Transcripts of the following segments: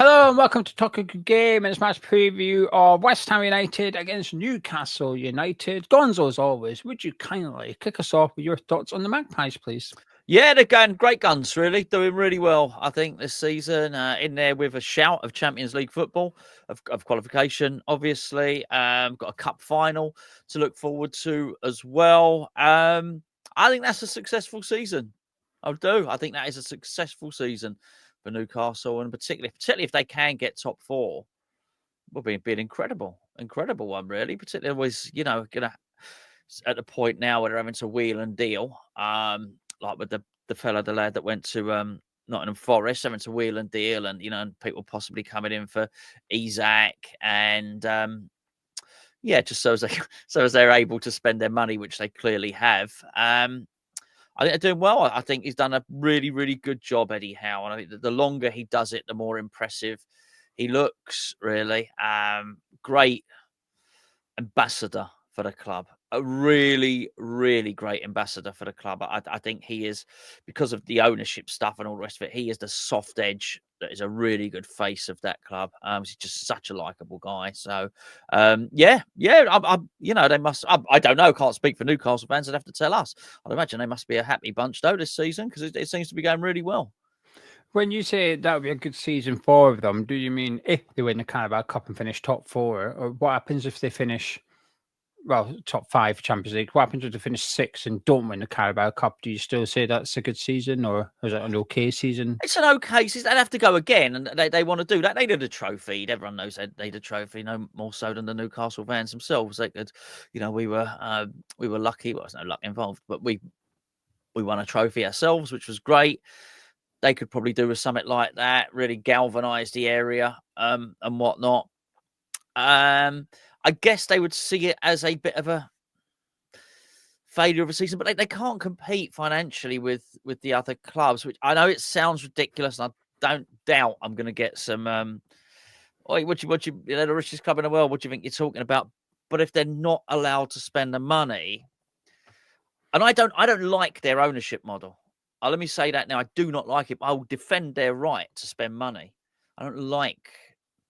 Hello and welcome to Talk a Good Game and its match preview of West Ham United against Newcastle United. Gonzo, as always, would you kindly kick us off with your thoughts on the Magpies, please? Yeah, they're going great guns, really. Doing really well, I think, this season. In there with a shout of Champions League football, of qualification, obviously. Got a cup final to look forward to as well. I think that's a successful season. I do. I think that is a successful season for Newcastle, and particularly if they can get top four, will be an incredible one, really. Particularly always, gonna at the point now where they're having to wheel and deal. Like with the lad that went to Nottingham Forest, having to wheel and deal, and and people possibly coming in for Isak, and just so as they're able to spend their money, which they clearly have. I think they're doing well. I think he's done a really, really good job, Eddie Howe. And I think that the longer he does it, the more impressive he looks, really. Great ambassador for the club. A really, really great ambassador for the club. I think he is, because of the ownership stuff and all the rest of it, he is the soft edge that is a really good face of that club. He's just such a likable guy. So, they must. I don't know. Can't speak for Newcastle fans. They'd have to tell us. I'd imagine they must be a happy bunch though this season, because it seems to be going really well. When you say that would be a good season for them, do you mean if they win the Carabao Cup and finish top four, or what happens if they finish? Well, top five for Champions League. What happens if they finish sixth and don't win the Carabao Cup? Do you still say that's a good season, or is it an okay season? It's an okay season. They'd have to go again, and they want to do that. They need a trophy. Everyone knows they need a trophy, no more so than the Newcastle fans themselves. They could, we were lucky. Well, there's no luck involved, but we won a trophy ourselves, which was great. They could probably do a summit like that, really galvanise the area and whatnot. I guess they would see it as a bit of a failure of a season, but they can't compete financially with the other clubs, which I know it sounds ridiculous, and I don't doubt I'm going to get some. What you the richest club in the world? What do you think you're talking about? But if they're not allowed to spend the money, and I don't like their ownership model. Let me say that now. I do not like it. I will defend their right to spend money. I don't like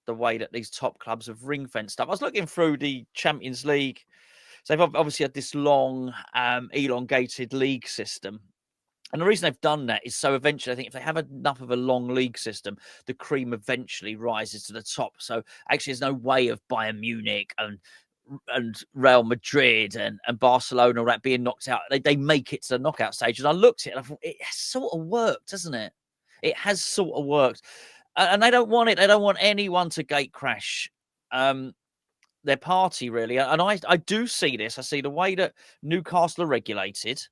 the way that these top clubs have ring-fenced stuff. I was looking through the Champions League. So they've obviously had this long, elongated league system. And the reason they've done that is so eventually, I think if they have enough of a long league system, the cream eventually rises to the top. So actually there's no way of Bayern Munich and Real Madrid and Barcelona, all that being knocked out. They make it to the knockout stage. And I looked at it and I thought, it has sort of worked, hasn't it? It has sort of worked. And they don't want it. They don't want anyone to gate crash their party, really. And I do see this. I see the way that Newcastle are regulated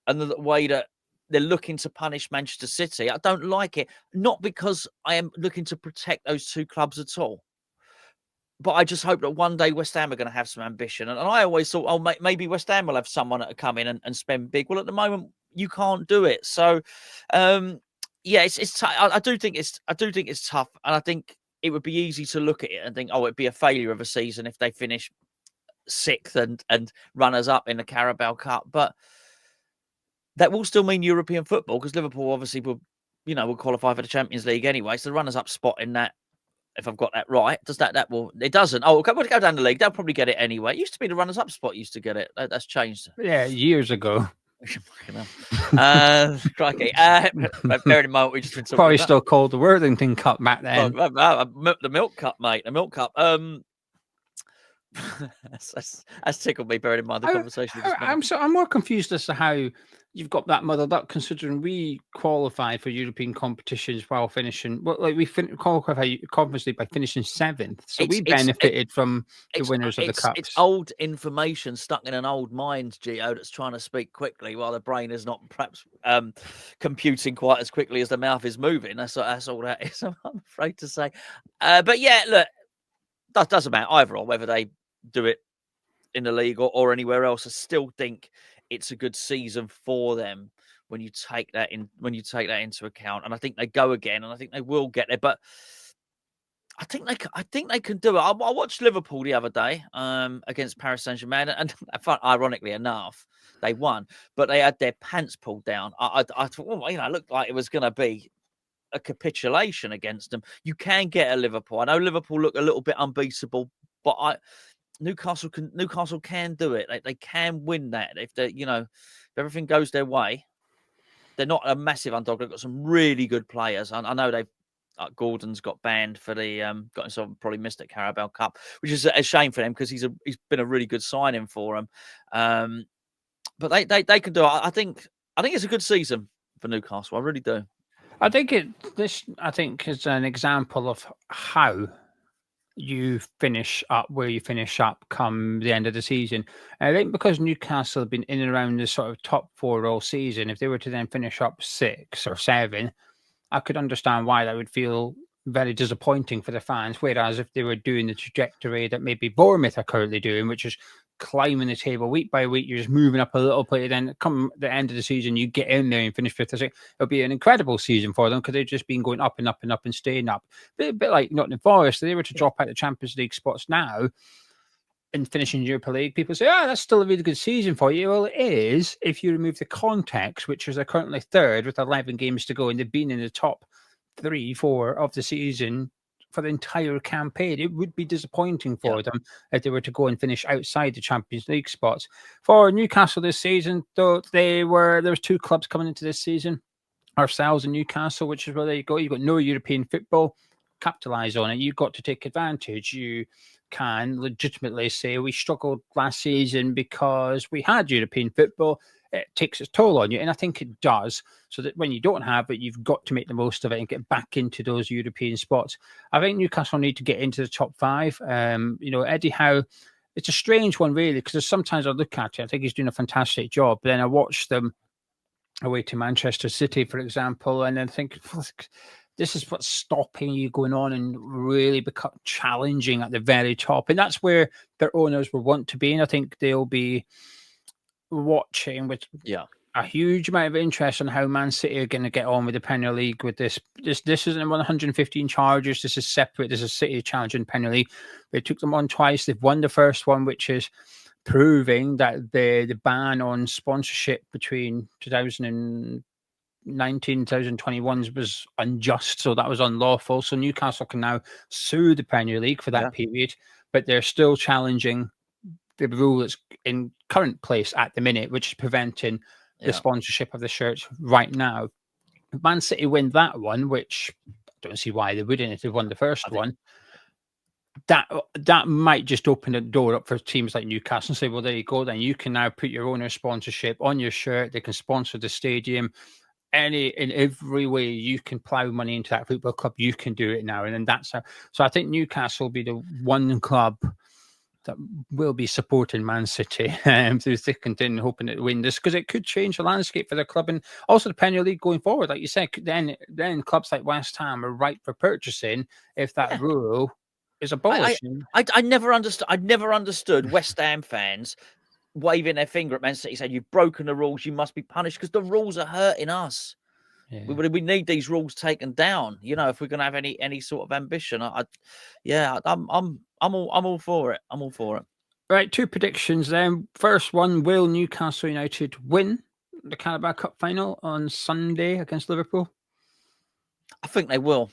and the way that they're looking to punish Manchester City. I don't like it. Not because I am looking to protect those two clubs at all. But I just hope that one day West Ham are going to have some ambition. And I always thought, maybe West Ham will have someone that will come in and spend big. Well, at the moment, you can't do it. So, it's I do think it's tough, and I think it would be easy to look at it and think, it'd be a failure of a season if they finish sixth and runners up in the Carabao Cup. But that will still mean European football, because Liverpool obviously will qualify for the Champions League anyway. So the runners up spot in that, if I've got that right, it doesn't. We'll go down the league. They'll probably get it anyway. It used to be the runners up spot used to get it. That's changed. Yeah, years ago. Crikey. Bearing in mind, we just been talking probably about. Still called the Worthington Cup back then. The Milk Cup, mate. The Milk Cup. That's tickled me. Bearing in mind the conversation. I'm more confused as to how you've got that muddled up, considering we qualified for European competitions while finishing. Well, like we qualified Conference League by finishing seventh, so we benefited from the winners of the cups. It's old information stuck in an old mind, Gio, that's trying to speak quickly while the brain is not perhaps computing quite as quickly as the mouth is moving. That's all that is. I'm afraid to say, but yeah, look, that doesn't matter either, or whether they do it in the league or anywhere else. I still think it's a good season for them when you take that into account. And I think they go again, and I think they will get there. But I think they can do it. I watched Liverpool the other day against Paris Saint-Germain, and ironically enough, they won, but they had their pants pulled down. I thought, it looked like it was going to be a capitulation against them. You can get a Liverpool. I know Liverpool look a little bit unbeatable, but Newcastle can do it. They can win that if if everything goes their way. They're not a massive underdog. They've got some really good players. I know they've. Gordon's got banned for the got himself probably missed at Carabao Cup, which is a shame for them because he's been a really good signing for them. But they can do it. I think it's a good season for Newcastle. I really do. I think is an example of how you finish up where you finish up come the end of the season. And I think because Newcastle have been in and around the sort of top 4 all season, if they were to then finish up 6 or 7, I could understand why that would feel very disappointing for the fans. Whereas if they were doing the trajectory that maybe Bournemouth are currently doing, which is climbing the table week by week, you're just moving up a little bit. Then come the end of the season, you get in there and finish 5th or 6th. It'll be an incredible season for them because they've just been going up and up and up and staying up. A bit like Nottingham Forest. If they were to drop out the Champions League spots now and finish in Europa League, people say, that's still a really good season for you. Well, it is if you remove the context, which is they're currently 3rd with 11 games to go and they've been in the top 3-4 of the season for the entire campaign. It would be disappointing for them if they were to go and finish outside the Champions League spots. For Newcastle this season, though, there was 2 clubs coming into this season, ourselves and Newcastle, which is where you go. You've got no European football. Capitalise on it. You've got to take advantage. You can legitimately say we struggled last season because we had European football. It takes its toll on you, and I think it does. So that when you don't have it, you've got to make the most of it and get back into those European spots. I think Newcastle need to get into the top 5. Eddie Howe, it's a strange one really, because sometimes I look at it, I think he's doing a fantastic job. But then I watch them away to Manchester City, for example, and then think, this is what's stopping you going on and really become challenging at the very top. And that's where their owners will want to be. And I think they'll be watching with a huge amount of interest on how Man City are going to get on with the Premier League with this. This isn't 115 charges. This is separate. This is City challenging Premier League. They took them on twice. They've won the first one, which is proving that the ban on sponsorship between 2019, 2021 was unjust, so that was unlawful. So Newcastle can now sue the Premier League for that period, but they're still challenging the rule that's in current place at the minute, which is preventing the sponsorship of the shirts right now. If Man City win that one, which I don't see why they wouldn't if they won the first one, that might just open the door up for teams like Newcastle and say, well, there you go, then you can now put your owner sponsorship on your shirt. They can sponsor the stadium. In every way you can plow money into that football club, you can do it now. And then that's how. So I think Newcastle will be the one club that will be supporting Man City through thick and thin, hoping to win this, because it could change the landscape for the club and also the Premier League going forward. Like you said, then clubs like West Ham are ripe for purchasing if that rule is abolished. I never understood West Ham fans waving their finger at Man City saying, you've broken the rules, you must be punished, because the rules are hurting us. We need these rules taken down, if we're going to have any sort of ambition. I'm all for it. I'm all for it. Right, 2 predictions then. First one, will Newcastle United win the Carabao Cup final on Sunday against Liverpool? I think they will.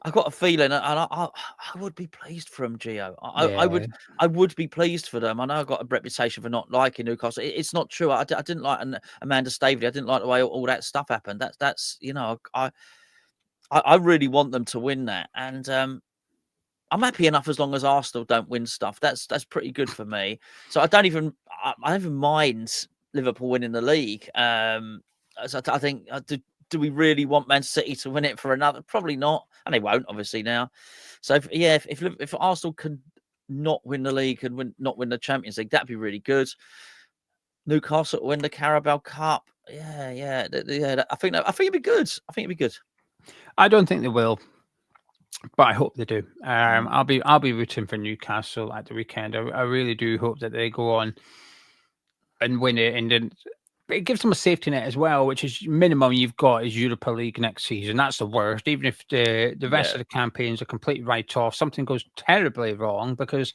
I've got a feeling, and I would be pleased for them, Gio. I would be pleased for them. I know I've got a reputation for not liking Newcastle. It's not true. I didn't like Amanda Staveley. I didn't like the way all that stuff happened. I really want them to win that, and I'm happy enough as long as Arsenal don't win stuff. That's pretty good for me. So I don't even mind Liverpool winning the league. So I think. Do we really want Man City to win it for another? Probably not, and they won't, obviously now. So if Arsenal can not win the league and not win the Champions League, that'd be really good. Newcastle win the Carabao Cup, I think it'd be good. I don't think they will, but I hope they do. I'll be rooting for Newcastle at the weekend. I really do hope that they go on and win it, and then. But it gives them a safety net as well, which is minimum you've got is Europa League next season. That's the worst. Even if the rest of the campaigns are completely write-off, something goes terribly wrong, because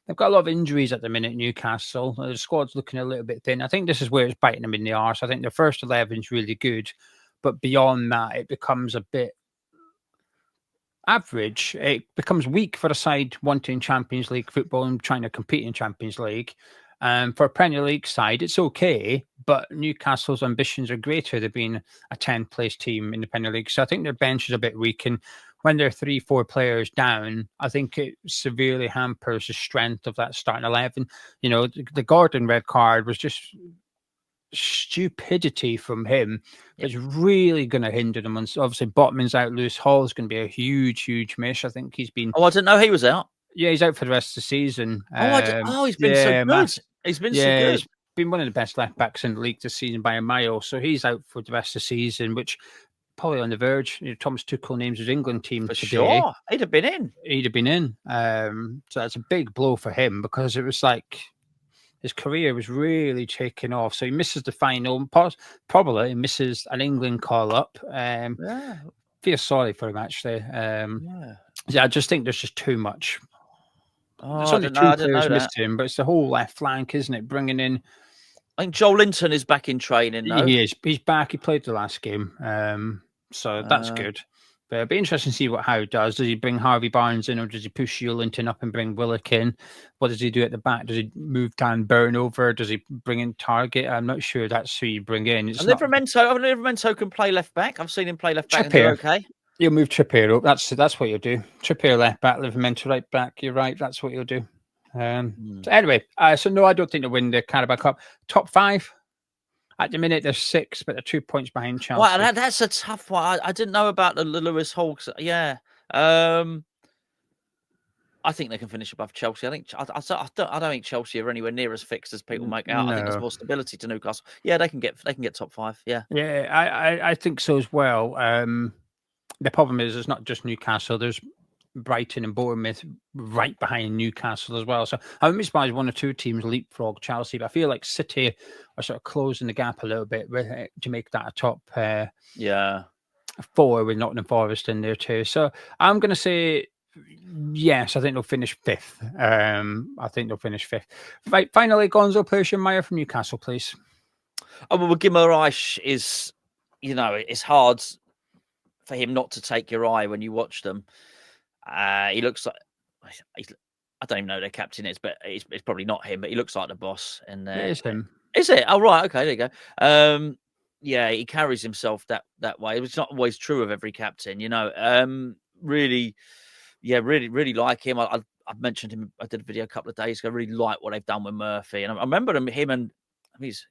they've got a lot of injuries at the minute, Newcastle. The squad's looking a little bit thin. I think this is where it's biting them in the arse. I think the first 11 is really good, but beyond that, it becomes a bit average. It becomes weak for a side wanting Champions League football and trying to compete in Champions League. For a Premier League side, it's okay, but Newcastle's ambitions are greater. They've been a 10th place team in the Premier League. So I think their bench is a bit weak. And when they're 3-4 players down, I think it severely hampers the strength of that starting 11. You know, the Gordon red card was just stupidity from him. It's really going to hinder them. And obviously, Botman's out. Lewis Hall is going to be a huge miss. I think he's been. Oh, I didn't know he was out. Yeah, he's out for the rest of the season. He's been so good. He's been so good. He's been one of the best left backs in the league this season by a mile. So he's out for the rest of the season, which probably on the verge. You know, Thomas Tuchel names his England team for today. Sure, he'd have been in. So that's a big blow for him because it was like his career was really taking off. So he misses the final. Probably he misses an England call up. Feel sorry for him actually. I just think there's just too much. There's only two players missing, but it's the whole left flank, isn't it? Bringing in. I think Joel Linton is back in training now. He is. He's back. He played the last game, so that's good. But it'll be interesting to see what Howe does. Does he bring Harvey Barnes in, or does he push Linton up and bring Willock in? What does he do at the back? Does he move Dan Burn over? Does he bring in Target? I'm not sure that's who you bring in. Livramento can play left back. I've seen him play left back. Okay. You'll move Trippier up. That's what you'll do. Trippier left back, Livramento right back. You're right. That's what you'll do. So anyway, so no, I don't think they'll win the Carabao Cup. Top 5 at the minute. They're 6, but they're 2 points behind Chelsea. Wow, that's a tough one. I didn't know about the Lewis Hawks. Yeah, I think they can finish above Chelsea. I don't think Chelsea are anywhere near as fixed as people make out. No. I think there's more stability to Newcastle. Yeah, they can get top 5. Yeah, I think so as well. The problem is it's not just Newcastle. There's Brighton and Bournemouth right behind Newcastle as well. So I wouldn't be surprised one or two teams leapfrog Chelsea. But I feel like City are sort of closing the gap a little bit to make that a top 4 with Nottingham Forest in there too. So I'm going to say yes. I think they'll finish 5th. Right, finally, Gonzo Persian-Meyer from Newcastle, please. Oh, well, Guimaraes is, it's hard for him not to take your eye when you watch them. He looks like I don't even know who their captain is, but it's probably not him. But he looks like the boss. And it is him. Is it? Oh, right. Okay, there you go. He carries himself that way. It's not always true of every captain, really like him. I've mentioned him. I did a video a couple of days ago. I really like what they've done with Murphy, and I remember him and. It's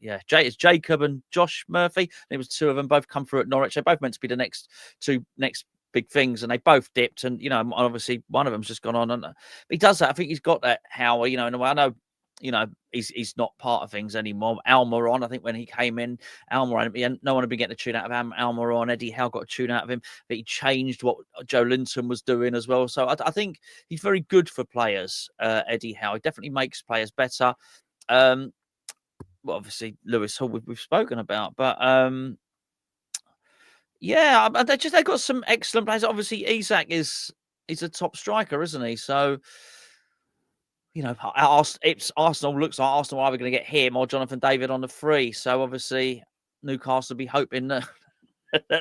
Jacob and Josh Murphy. It was 2 of them both come through at Norwich. They're both meant to be the next big things, and they both dipped. And obviously one of them's just gone on. And he does that. I think he's got that Howe. In a way, I know. He's not part of things anymore. Almiron, I think when he came in, Almiron, no one had been getting a tune out of Almiron. Eddie Howe got a tune out of him. But he changed what Joe Linton was doing as well. So I think he's very good for players. Eddie Howe, he definitely makes players better. Well, obviously Lewis Hall we've spoken about, but they've got some excellent players. Obviously Isak is a top striker, isn't he? So Arsenal looks like Arsenal are either going to get him or Jonathan David on the free. So obviously Newcastle will be hoping that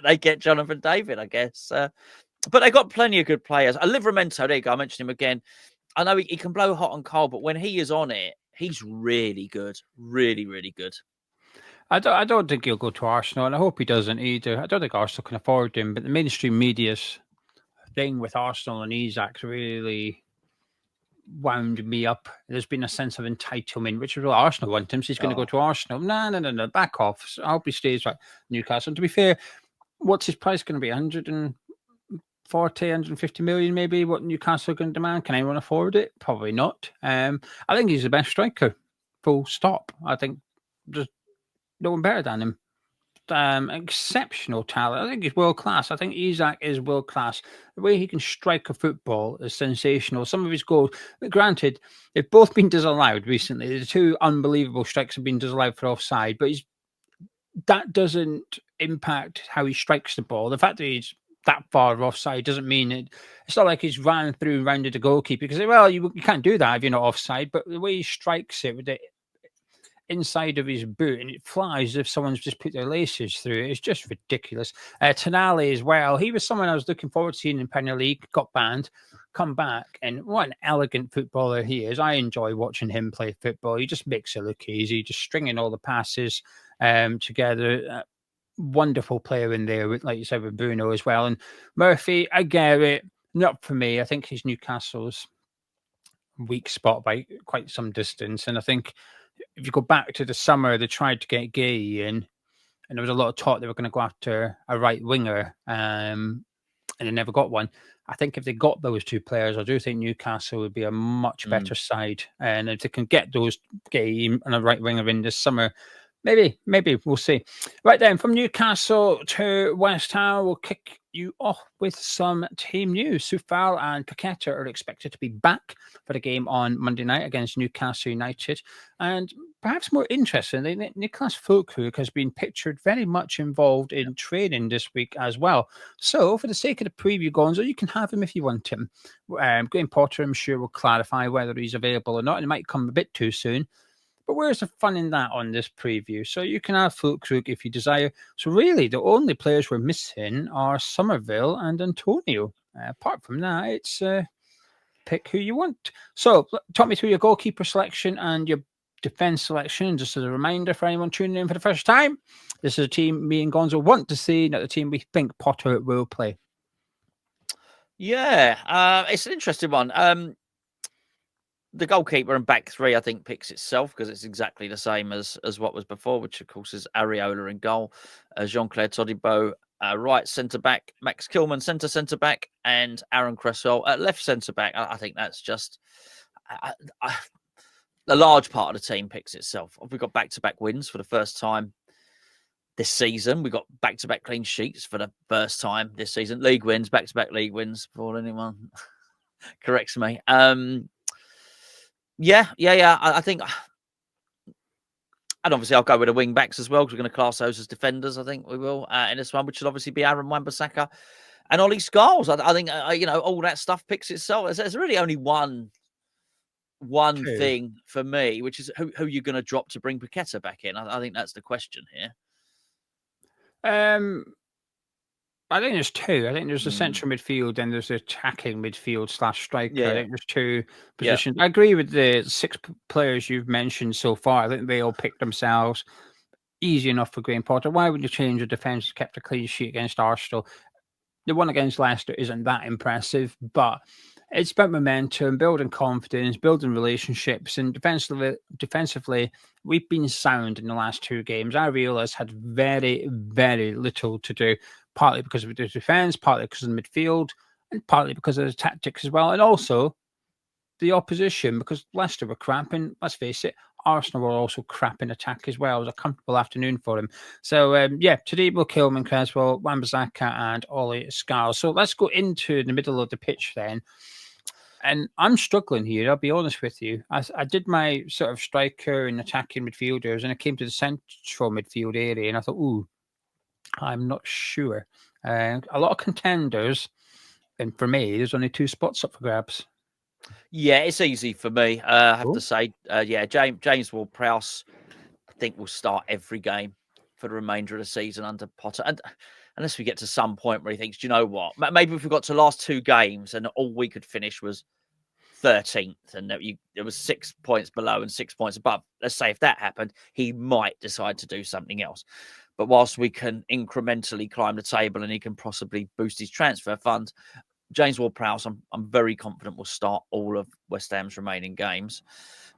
they get Jonathan David, I guess. But they've got plenty of good players. Livramento, there you go. I mentioned him again. I know he can blow hot and cold, but when he is on it, he's really good, really, really good. I don't think he'll go to Arsenal, and I hope he doesn't either. I don't think Arsenal can afford him, but the mainstream media's thing with Arsenal and Isak's really wound me up. There's been a sense of entitlement, which is what Arsenal want him, so he's going to go to Arsenal. No, back off. So I hope he stays right Newcastle. And to be fair, what's his price going to be? 140, 150 million maybe, what Newcastle can demand. Can anyone afford it? Probably not. I think he's the best striker, full stop. I think there's no one better than him. Exceptional talent. I think he's world class. I think Isak is world class. The way he can strike a football is sensational. Some of his goals, granted, they've both been disallowed recently. The 2 unbelievable strikes have been disallowed for offside, but that doesn't impact how he strikes the ball. The fact that he's that far offside doesn't mean it's not like he's ran through and rounded the goalkeeper, because, well, you can't do that if you're not offside. But the way he strikes it with the inside of his boot and it flies as if someone's just put their laces through it, it's just ridiculous. Tonali as well. He was someone I was looking forward to seeing in Premier League. Got banned, come back, and what an elegant footballer he is. I enjoy watching him play football. He just makes it look easy, just stringing all the passes together. Wonderful player in there, with, like you said, with Bruno as well. And Murphy, I get it, not for me. I think he's Newcastle's weak spot by quite some distance. And I think if you go back to the summer, they tried to get Gay in, and there was a lot of talk they were going to go after a right winger, and they never got one. I think if they got those two players, I do think Newcastle would be a much better side. And if they can get those Gay and a right winger in this summer, maybe we'll see. Right then, from Newcastle to West Ham, we'll kick you off with some team news. Soufal and Paqueta are expected to be back for the game on Monday night against Newcastle United. And perhaps more interestingly, Nicholas Füllkrug has been pictured very much involved in training this week as well. So, for the sake of the preview, Gonzo, you can have him if you want him. Graham Potter, I'm sure, will clarify whether he's available or not. And it might come a bit too soon. But where's the fun in that on this preview? So you can have Füllkrug if you desire. So really, the only players we're missing are Somerville and Antonio. Apart from that, it's pick who you want. So talk me through your goalkeeper selection and your defence selection. Just as a reminder for anyone tuning in for the first time, this is a team me and Gonzo want to see, not the team we think Potter will play. Yeah, it's an interesting one. The goalkeeper and back three, I think, picks itself because it's exactly the same as what was before, which, of course, is Areola in goal, Jean-Claire Todibo, right centre-back, Max Kilman centre-back, and Aaron Cresswell at left centre-back. I think that's just a large part of the team picks itself. We've got back-to-back wins for the first time this season. We've got back-to-back clean sheets for the first time this season. League wins, back-to-back league wins, before anyone corrects me. Yeah. I think, and obviously I'll go with the wing backs as well, because we're going to class those as defenders. I think we will in this one, which should obviously be Aaron Wan-Bissaka and Ollie Scholes. I think all that stuff picks itself. There's really only one thing for me, which is who you're going to drop to bring Paqueta back in. I think that's the question here. I think there's two. I think there's the central midfield and there's the attacking midfield / striker. Yeah. I think there's two positions. Yeah. I agree with the 6 players you've mentioned so far. I think they all pick themselves. Easy enough for Graham Potter. Why would you change the defence? Kept a clean sheet against Arsenal. The one against Leicester isn't that impressive, but it's about momentum, building confidence, building relationships, and defensively, we've been sound in the last 2 games. Areola's had very, very little to do, partly because of the defence, partly because of the midfield, and partly because of the tactics as well, and also the opposition, because Leicester were crap, and let's face it, Arsenal were also crap in attack as well. It was a comfortable afternoon for him. So, Todibo, Kilman, Cresswell, Wan-Bissaka, and Ollie Scholes. So let's go into the middle of the pitch then. And I'm struggling here, I'll be honest with you. I did my sort of striker and attacking midfielders, and I came to the central midfield area, and I thought, I'm not sure. A lot of contenders, and for me, there's only 2 spots up for grabs. Yeah, it's easy for me. I have to say, James Ward-Prowse, I think, will start every game for the remainder of the season under Potter. And unless we get to some point where he thinks, do you know what? Maybe if we got to the last 2 games and all we could finish was 13th and there was 6 points below and 6 points above. Let's say if that happened, he might decide to do something else. But whilst we can incrementally climb the table and he can possibly boost his transfer fund, James Ward-Prowse, I'm very confident will start all of West Ham's remaining games.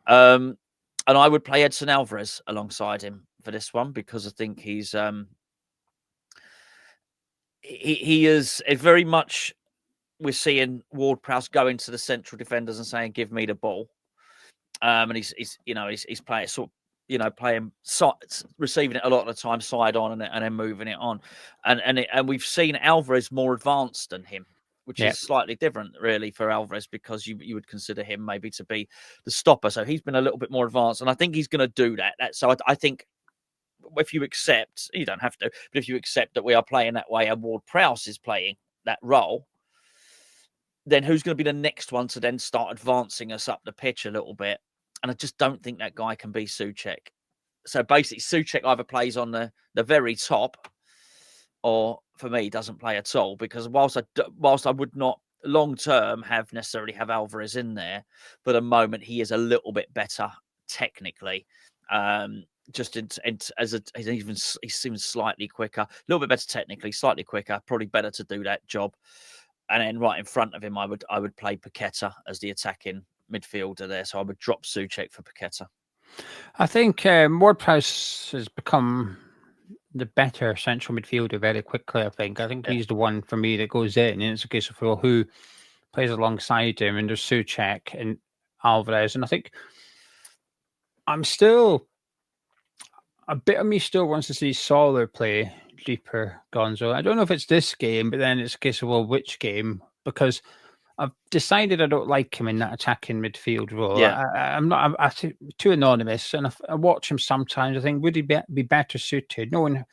And I would play Edson Alvarez alongside him for this one, because I think he's he is very much, we're seeing Ward-Prowse go into the central defenders and saying, give me the ball. And he's playing playing receiving it a lot of the time side on and then moving it on. And we've seen Alvarez more advanced than him, which is slightly different, really, for Alvarez, because you would consider him maybe to be the stopper. So he's been a little bit more advanced, and I think he's going to do that. So I think if you accept, you don't have to, but if you accept that we are playing that way and Ward-Prowse is playing that role, then who's going to be the next one to then start advancing us up the pitch a little bit? And I just don't think that guy can be Souček. So basically, Souček either plays on the very top, or for me, doesn't play at all. Because whilst I would not long term necessarily have Alvarez in there, but at the moment he is a little bit better technically. He seems slightly quicker, a little bit better technically, slightly quicker, probably better to do that job. And then right in front of him, I would play Paqueta as the attacking midfielder there. So I would drop Souček for Paqueta. I think Ward-Prowse has become the better central midfielder very quickly. I think he's the one for me that goes in, and it's a case of who plays alongside him. And there's Souček and Alvarez, and I think a bit of me still wants to see Soler play deeper Gonzo. I don't know if it's this game, but then it's a case of which game, because I've decided I don't like him in that attacking midfield role. Yeah. I'm too anonymous, and I watch him sometimes. I think, would he be better suited, knowing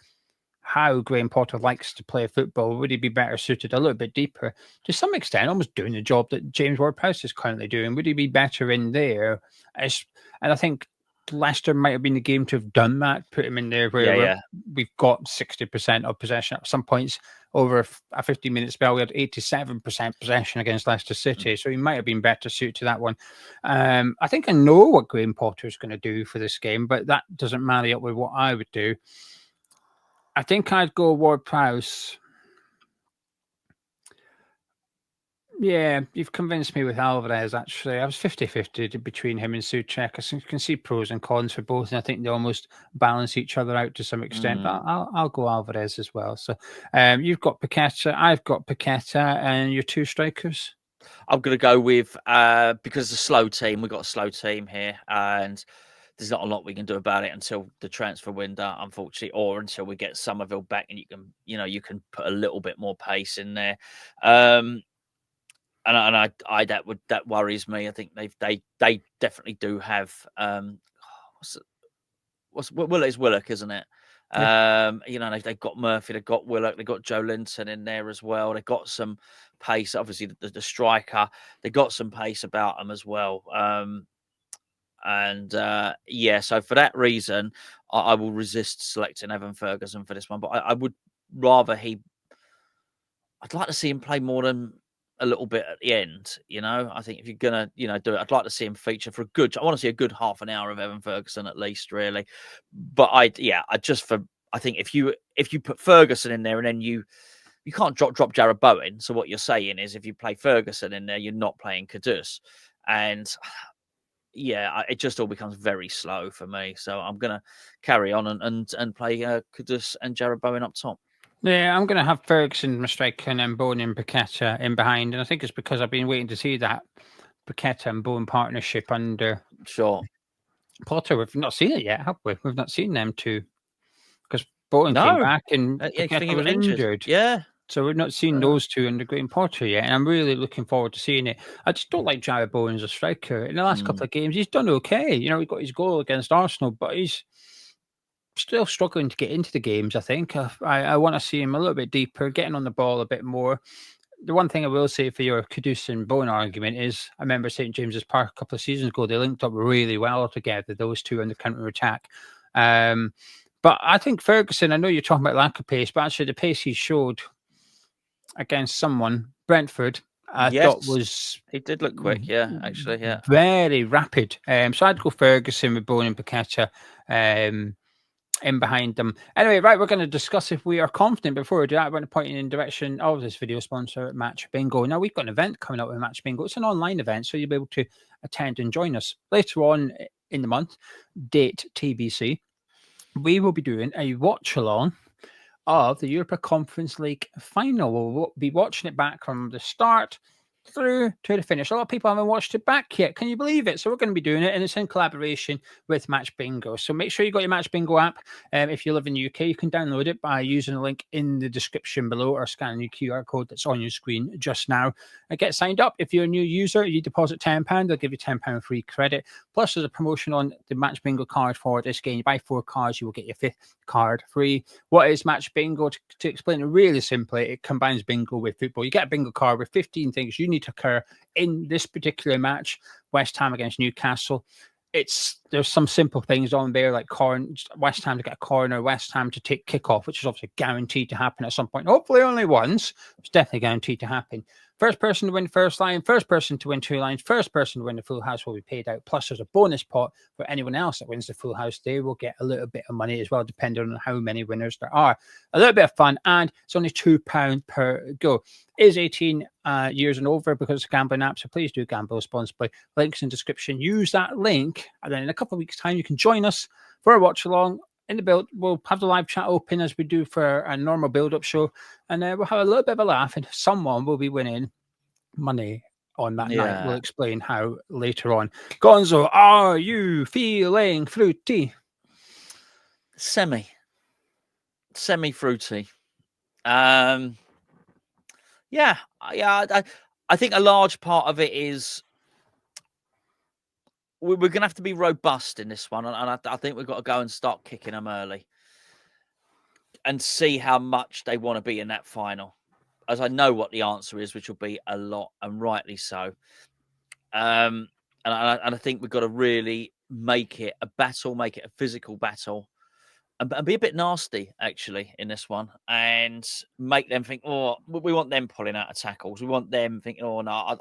how Graham Potter likes to play football, would he be better suited a little bit deeper, to some extent, almost doing the job that James Ward-Prowse is currently doing? Would he be better in there? And I think Leicester might have been the game to have done that, put him in there where we've got 60% of possession. At some points over a 15-minute spell, we had 87% possession against Leicester City, so he might have been better suited to that one. I think I know what Graham Potter is going to do for this game, but that doesn't marry up with what I would do. I think I'd go Ward-Prowse. Yeah, you've convinced me with Alvarez, actually. I was 50-50 between him and Souček. I can see pros and cons for both, and I think they almost balance each other out to some extent. But I'll go Alvarez as well. So you've got Paqueta, I've got Paqueta, and your two strikers? I'm going to go with, because it's a slow team, we've got a slow team here, and there's not a lot we can do about it until the transfer window, unfortunately, or until we get Somerville back and you can put a little bit more pace in there. And that worries me. I think they definitely do have it's Willock, isn't it? Yeah. They've got Murphy, they've got Willock, they've got Joe Linton in there as well. They've got some pace. Obviously, the striker, they've got some pace about them as well. So for that reason, I will resist selecting Evan Ferguson for this one. But I would rather I'd like to see him play more than a little bit at the end. I think if you're gonna do it, I'd like to see him feature for I want to see a good half an hour of Evan Ferguson at least, really. But I think if you put Ferguson in there and then you can't drop Jared Bowen. So what you're saying is, if you play Ferguson in there, you're not playing Kudus, and it just all becomes very slow for me. So I'm gonna carry on and play Kudus and Jared Bowen up top. Yeah, I'm going to have Ferguson, striker, and then Bowen and Paqueta in behind. And I think it's because I've been waiting to see that Paqueta and Bowen partnership under Potter. We've not seen it yet, have we? We've not seen them two. Because Bowen came back and Paqueta was injured. Yeah. So we've not seen those two under Graham Potter yet. And I'm really looking forward to seeing it. I just don't like Jared Bowen as a striker. In the last couple of games, he's done okay. He got his goal against Arsenal, but he's still struggling to get into the games. I think I want to see him a little bit deeper, getting on the ball a bit more. The one thing I will say for your Kudus and Bowen argument is, I remember St. James's Park a couple of seasons ago, they linked up really well together, those two on the counter attack. But I think Ferguson, I know you're talking about lack of pace, but actually the pace he showed against someone, Brentford, I thought he did look quick. Yeah, actually, very rapid. So I'd go Ferguson with Bowen and Paqueta in behind them. Anyway, right, we're going to discuss if we are confident. Before we do that, I want to point you in the direction of this video sponsor, Match Bingo. Now, we've got an event coming up with Match Bingo. It's an online event, so you'll be able to attend and join us. Later on in the month, date TBC, we will be doing a watch-along of the Europa Conference League final. We'll be watching it back from the start through to the finish. A lot of people haven't watched it back yet. Can you believe it? So we're going to be doing it, and it's in collaboration with Match Bingo. So make sure you got your Match Bingo app. If you live in the UK, you can download it by using the link in the description below or scanning the QR code that's on your screen just now. And get signed up. If you're a new user, you deposit £10, they'll give you £10 free credit. Plus, there's a promotion on the Match Bingo card for this game. You buy 4 cards, you will get your 5th card free. What is Match Bingo? To explain it really simply, it combines bingo with football. You get a bingo card with 15 things you need to occur in this particular match, West Ham against Newcastle. There's some simple things on there like West Ham to get a corner, West Ham to take kickoff, which is obviously guaranteed to happen at some point. Hopefully only once. It's definitely guaranteed to happen. First person to win first line, first person to win 2 lines, first person to win the full house will be paid out. Plus, there's a bonus pot for anyone else that wins the full house. They will get a little bit of money as well, depending on how many winners there are. A little bit of fun, and it's only £2 per go. It is 18 years and over because it's a gambling app, so please do gamble responsibly. Links in description. Use that link, and then in a couple of weeks' time, you can join us for a watch along. In the build, we'll have the live chat open as we do for a normal build-up show, and we'll have a little bit of a laugh, and someone will be winning money on that night. We'll explain how later on. Gonzo, are you feeling fruity? Semi-fruity. I think a large part of it is we're going to have to be robust in this one. And I think we've got to go and start kicking them early and see how much they want to be in that final. As I know what the answer is, which will be a lot, and rightly so. And I think we've got to really make it a battle, make it a physical battle, and be a bit nasty, actually, in this one, and make them think, oh, we want them pulling out of tackles. We want them thinking, oh, no,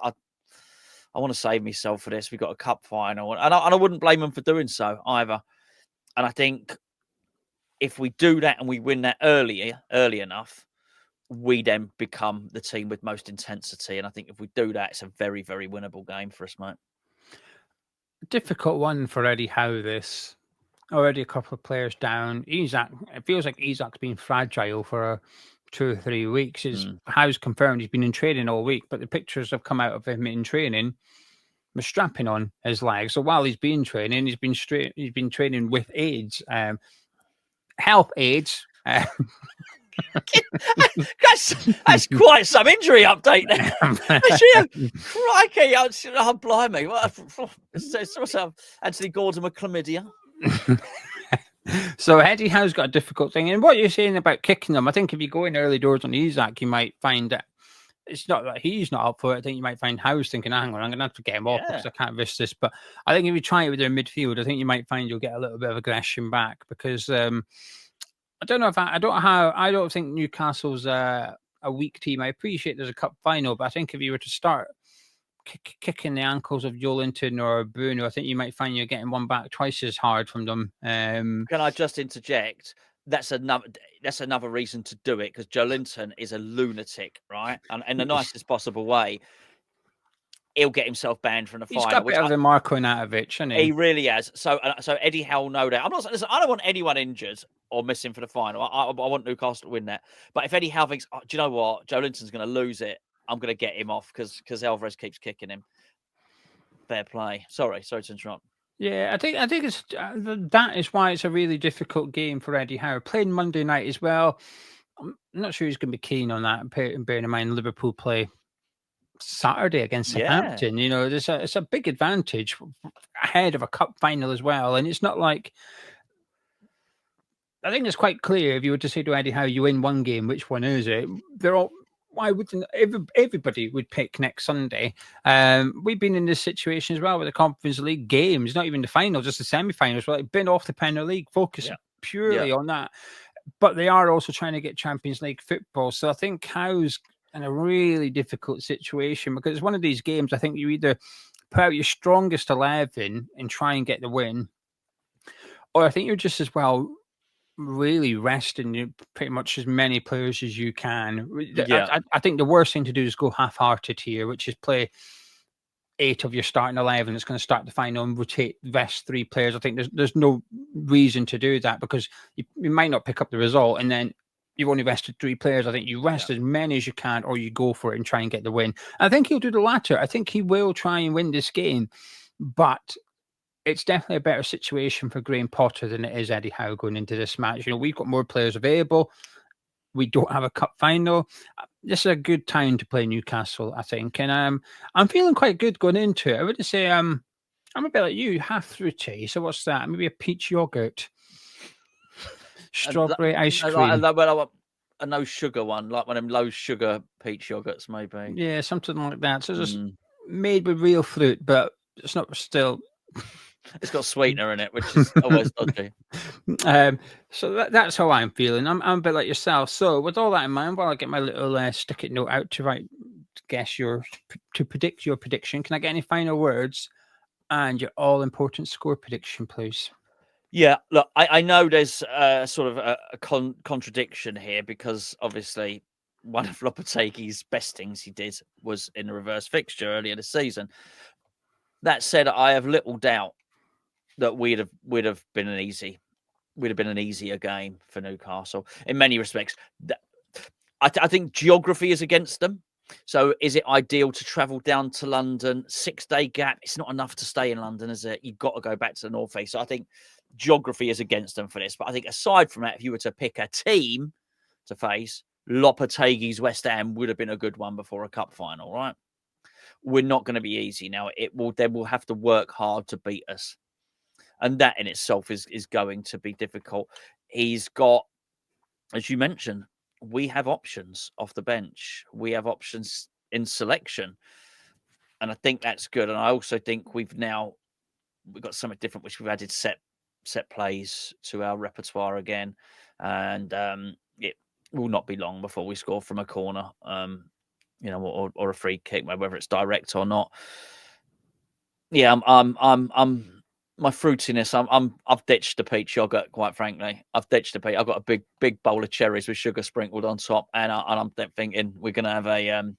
I want to save myself for this. We've got a cup final. And I wouldn't blame them for doing so either. And I think if we do that and we win that early enough, we then become the team with most intensity. And I think if we do that, it's a very, very winnable game for us, mate. Difficult one for Eddie Howe, this. Already a couple of players down. Isak, it feels like Isak's been fragile for 2 or 3 weeks. Howe's confirmed he's been in training all week, but the pictures have come out of him in training with strapping on his legs. So while he's been training, he's been training with aids, health aids. That's quite some injury update there. Crikey, oh, blimey. What's up? Anthony Gordon with chlamydia. So Eddie Howe's got a difficult thing. And what you're saying about kicking them, I think if you go in early doors on Isak, you might find that it's not that he's not up for it. I think you might find Howe's thinking, hang on, I'm going to have to get him off because I can't risk this. But I think if you try it with their midfield, I think you might find you'll get a little bit of aggression back because I don't know if I don't think Newcastle's a weak team. I appreciate there's a cup final, but I think if you were to start kicking the ankles of Joelinton or Bruno, I think you might find you're getting one back twice as hard from them. Can I just interject? That's another reason to do it because Joelinton is a lunatic, right? And in the nicest possible way. He'll get himself banned from the final. He's got a bit of a Marko Natovic, hasn't he? He really has. So Eddie Howe, no doubt. Listen, I don't want anyone injured or missing for the final. I want Newcastle to win that. But if Eddie Howe thinks, oh, do you know what? Joelinton's going to lose it. I'm going to get him off because Alvarez keeps kicking him. Fair play. Sorry to interrupt. Yeah, I think it's that is why it's a really difficult game for Eddie Howe. Playing Monday night as well. I'm not sure he's going to be keen on that. Bearing in mind Liverpool play Saturday against Southampton. You know, it's a big advantage ahead of a cup final as well. And it's not like I think it's quite clear if you were to say to Eddie Howe, you win one game, which one is it? They're all. Why wouldn't everybody would pick next Sunday? We've been in this situation as well with the Conference League games, not even the final, just the semi-finals. We're like been off the Premier League, focusing purely on that. But they are also trying to get Champions League football. So I think Howe's in a really difficult situation because it's one of these games. I think you either put out your strongest 11 and try and get the win, or I think you're just as well really resting pretty much as many players as you can. I think the worst thing to do is go half-hearted here, which is play 8 of your starting 11. It's going to start the final and rotate the best 3 players. I think there's no reason to do that because you might not pick up the result, and then you've only rested 3 players. I think you rest as many as you can, or you go for it and try and get the win. I think he'll do the latter. I think he will try and win this game, but it's definitely a better situation for Graham Potter than it is Eddie Howe going into this match. We've got more players available. We don't have a cup final. This is a good time to play Newcastle, I think. And I'm feeling quite good going into it. I wouldn't say I'm a bit like you, half fruity. So what's that? Maybe a peach yogurt, strawberry ice cream. A no sugar one, like one of them low sugar peach yogurts, maybe. Yeah, something like that. So just made with real fruit, but it's not still. It's got sweetener in it, which is always dodgy. So that's how I'm feeling. I'm a bit like yourself. So with all that in mind, while I get my little sticky note out to predict your prediction, can I get any final words and your all important score prediction, please? Yeah, look, I know there's sort of a contradiction here, because obviously one of Lopetegui's best things he did was in the reverse fixture earlier this season. That said, I have little doubt that we'd have been an easier game for Newcastle in many respects. I think geography is against them. So is it ideal to travel down to London? 6-day gap. It's not enough to stay in London, is it? You've got to go back to the North East. So I think geography is against them for this. But I think aside from that, if you were to pick a team to face, Lopetegui's West Ham would have been a good one before a cup final, right? We're not going to be easy now. They will have to work hard to beat us. And that in itself is going to be difficult. He's got, as you mentioned, we have options off the bench. We have options in selection. And I think that's good. And I also think we've got something different, which we've added set plays to our repertoire again. And it will not be long before we score from a corner, or a free kick, whether it's direct or not. Yeah, I'm my fruitiness. I've ditched the peach yogurt, quite frankly. I've got a big bowl of cherries with sugar sprinkled on top, and I'm thinking we're gonna have a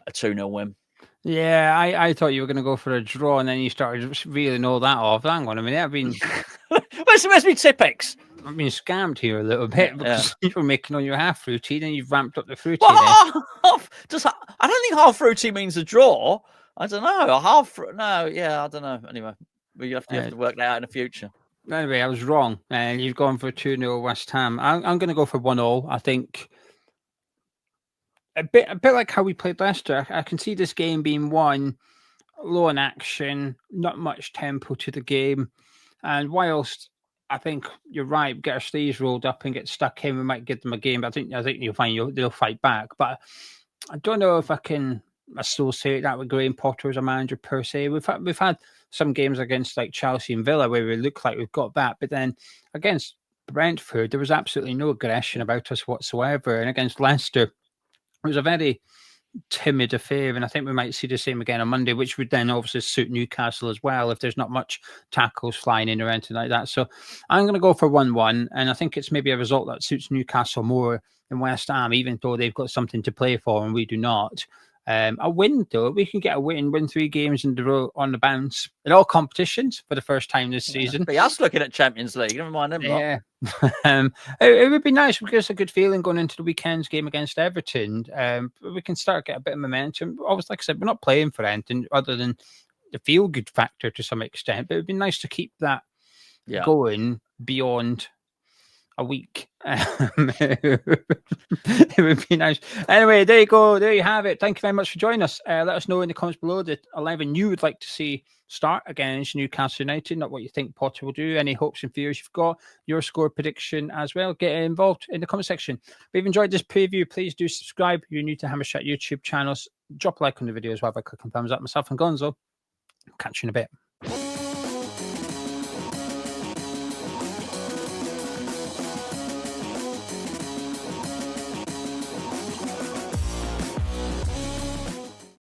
2-0 win. Yeah, I thought you were going to go for a draw, and then you started reeling all that off. Hang on a minute, Where's me Tipex? I've been scammed here a little bit because you were making on your half fruity, then you've ramped up the fruity. Well, I don't think half fruity means a draw. I don't know. I don't know. Anyway, you have to work that out in the future. Anyway, I was wrong. And you've gone for 2-0 West Ham. I'm going to go for 1-0. I think a bit like how we played Leicester. I can see this game being won low in action, not much tempo to the game. And whilst I think you're right, get our sleeves rolled up and get stuck in, we might give them a game. But I think you'll find they'll fight back. But I don't know if I can associate that with Graham Potter as a manager per se. We've had some games against like Chelsea and Villa where we look like we've got that, but then against Brentford there was absolutely no aggression about us whatsoever, and against Leicester it was a very timid affair, and I think we might see the same again on Monday, which would then obviously suit Newcastle as well if there's not much tackles flying in or anything like that. So I'm going to go for 1-1, and I think it's maybe a result that suits Newcastle more than West Ham, even though they've got something to play for and we do not. A win, though, we can get a win 3 games in a row on the bounce in all competitions for the first time this season. Be us looking at Champions League, never mind them. Yeah, it would be nice because it's a good feeling going into the weekend's game against Everton. We can start to get a bit of momentum. Obviously, like I said, we're not playing for anything other than the feel-good factor to some extent, but it would be nice to keep that going beyond a week. It would be nice. Anyway, there you go. There you have it. Thank you very much for joining us. Let us know in the comments below the 11 you would like to see start against Newcastle United, not what you think Potter will do. Any hopes and fears you've got, your score prediction as well. Get involved in the comment section. If you've enjoyed this preview, please do subscribe. If you're new to Hammer Chat YouTube channels, drop a like on the video as well by clicking thumbs up. Myself and Gonzo. Catch you in a bit.